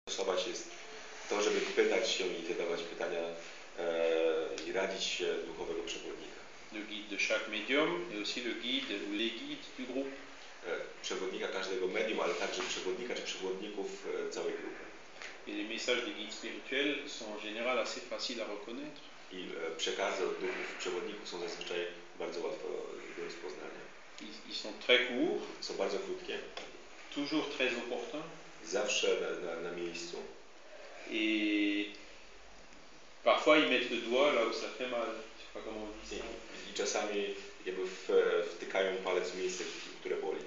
stosować jest to, żeby pytać się i zadawać pytania i radzić się duchowego przewodnika. Le guide de chaque médium et aussi le guide ou les guides du groupe. Przewodnika każdego medium, ale także przewodnika czy przewodników całej grupy. Et les messages des guides spirituels sont en général assez faciles à reconnaître. I przekazy od duchów przewodników są zazwyczaj bardzo łatwo do rozpoznania. Ils sont très courts. Są bardzo krótkie. Toujours très opportuns. Zawsze na miejscu. Et parfois ils mettent le doigt là où ça fait mal. Je sais pas comment on dit ça. I czasami jakby wtykają palec w miejsce, które boli.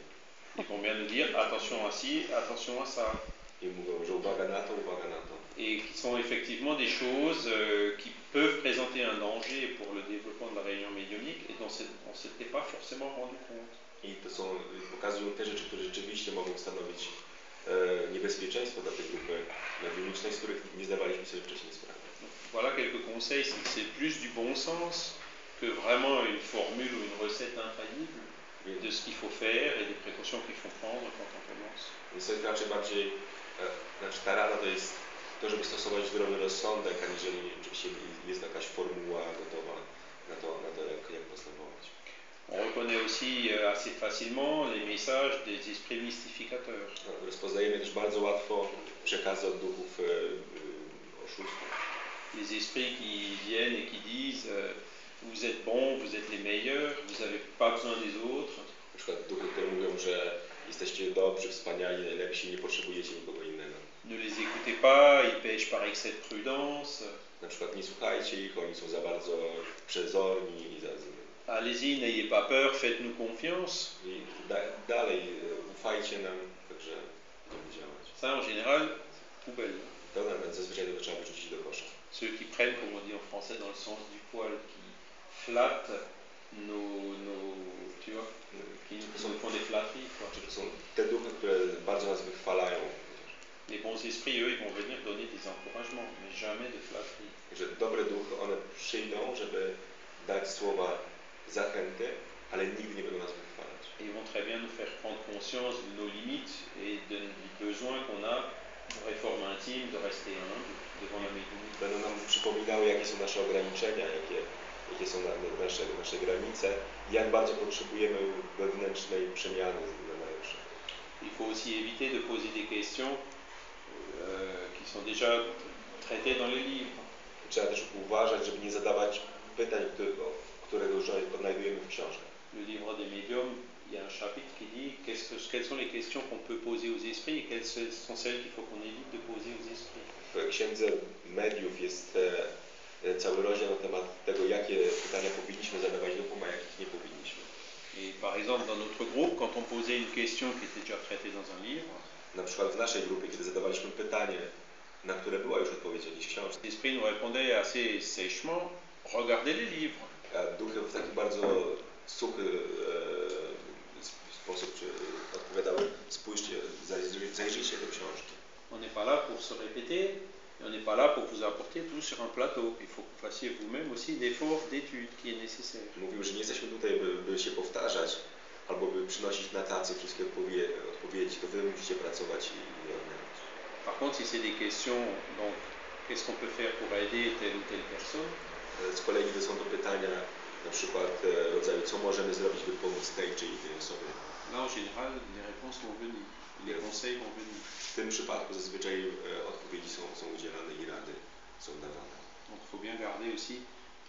Ils vont bien nous dire attention à ci, attention à ça. I mówią, że uwaga na to, uwaga na to. Et qui sont effectivement des choses qui peuvent présenter un danger pour le développement de la réunion médiumnique et dont on ne s'était pas forcément rendu compte. I to pokazują te rzeczy, które rzeczywiście mogą stanowić niebezpieczeństwo dla tej grupy mediumicznej, z których nie zdawaliśmy sobie wcześniej sprawy. Voilà quelques conseils, c'est plus du bon sens que vraiment une formule ou une recette infaillible de ce qu'il faut faire et des précautions qu'il faut prendre quand on commence. Więc to jest raczej bardziej, ta rada to jest to, żeby stosować zdrowy rozsądek, aniżeli oczywiście jest jakaś formuła gotowa na to jak postępować. On reconnaît aussi assez facilement les messages des esprits mystificateurs. Rozpoznajemy też bardzo łatwo przekazy od duchów oszustów. Les esprits qui viennent et qui disent vous êtes bons, vous êtes les meilleurs, vous n'avez pas besoin des autres. Na przykład duchy, które mówią, że jesteście dobrzy, wspaniali, najlepsi, nie potrzebujecie nikogo innego. Ne les écoutez pas, ils pêchent par excès de prudence. Na przykład nie słuchajcie ich, oni są za bardzo przezorni. Allez-y, n'ayez pas peur, faites-nous confiance. I dalej ufajcie nam, także będziemy działać. Ça en général, poubelle. To zazwyczaj to trzeba wyrzucić do kosza. Ceux qui prennent, comme on dit en français, dans le sens du poil, qui flattent tu vois, qui nous font des flatteries, quoi. To są te duchy, które bardzo nas wychwalają. Les bons esprits, eux, ils vont venir donner des encouragements, mais jamais de flatteries. Że dobre duchy, one przyjdą, żeby dać słowa zachęty, ale nigdy nie będą nas wychwalać. Et ils vont très bien nous faire prendre conscience de nos limites et du besoin qu'on a pour réforme intime de rester humble devant la médiumnité. Będą nam przypominały, jakie są nasze ograniczenia, jakie są nasze granice, jak bardzo potrzebujemy wewnętrznej przemiany na lepsze. Il faut aussi éviter de poser des questions qui sont déjà traitées dans les livres. Trzeba też uważać, żeby nie zadawać pytań, które już odnajdujemy w książkach. Le livre des médiums, il y a un chapitre qui dit quelles sont les questions qu'on peut poser aux esprits et quelles sont celles qu'il faut qu'on évite de poser aux esprits. W księdze mediów jest cały rozdział na temat tego, jakie pytania powinniśmy zadawać duchom, a jakich nie powinniśmy. Et par exemple, dans notre groupe, quand on posait une question qui était déjà traitée dans un livre, na przykład w naszej grupie, kiedy zadawaliśmy pytanie, na które była już odpowiedź w jakiejś książce, l'esprit nous répondait assez sèchement, regardez les livres. A duchy w taki bardzo suchy sposób odpowiadały, spójrzcie, zajrzyjcie do książki. On n'est pas là pour se répéter, et on n'est pas là pour vous apporter tout sur un plateau. Il faut que vous fassiez vous-même aussi l'effort d'étude qui est nécessaire. Mówił, że nie jesteśmy tutaj, by się powtarzać, albo by przynosić na tacy wszystkie odpowiedzi, to wy musicie pracować i odmieniać. Par contre, si c'est des questions, donc, qu'est-ce qu'on peut faire pour aider telle ou telle personne? Z kolei, gdy są to pytania, na przykład rodzaju, co możemy zrobić, by pomóc tej czy innej osobie. Là, en général, les réponses vont venir, les conseils vont venir. W tym przypadku zazwyczaj odpowiedzi są udzielane i rady są dawane. Donc, il faut bien garder aussi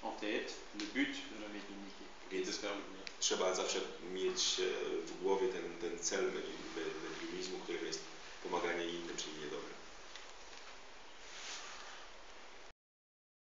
en tête le but de la médiumnité et de faire le bien. Trzeba zawsze mieć w głowie ten cel mediumizmu, którym jest